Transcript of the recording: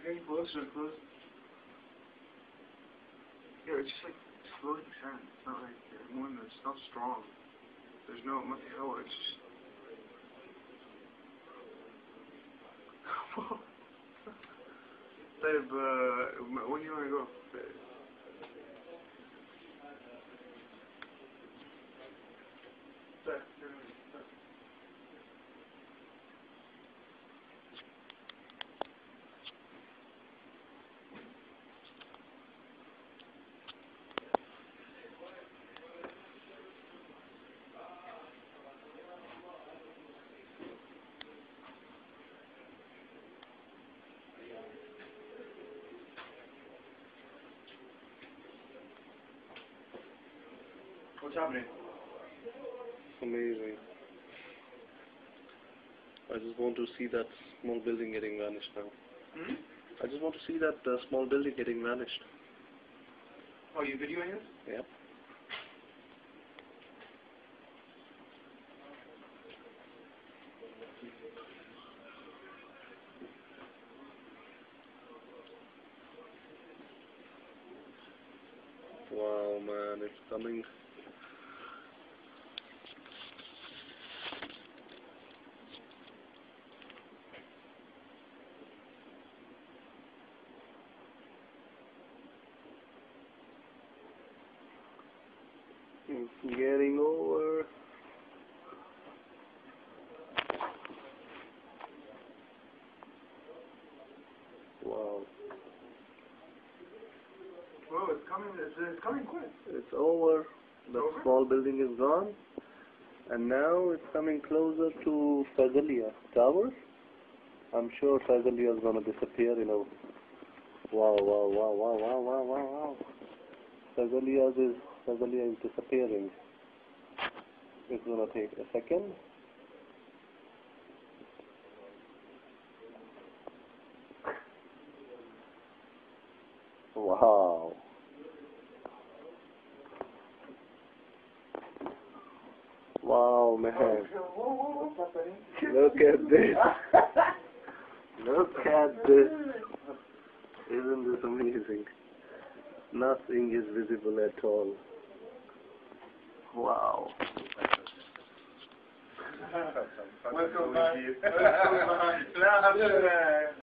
getting closer and closer. Yeah, it's just like floating sand. It's not like it's not strong. There's no it's just. طيب when do you want to go? What's happening? Amazing. I just want to see that small building getting vanished now. Hmm? I just want to see that small building getting vanished. Oh, you videoing this? Yep. Wow, man, it's coming. It's getting over. Wow. Well, it's coming quick. It's over. The Over? small building is gone. And now it's coming closer to Fagalia Towers. I'm sure Fagalia is going to disappear, you know. Wow, wow, wow, wow, wow, wow, wow, wow. Fagalia is disappearing. It's going to take a second. Wow. Wow, man. What's happening? Look at this. Look at this. Isn't this amazing? Nothing is visible at all. Wow. Welcome back. Welcome back.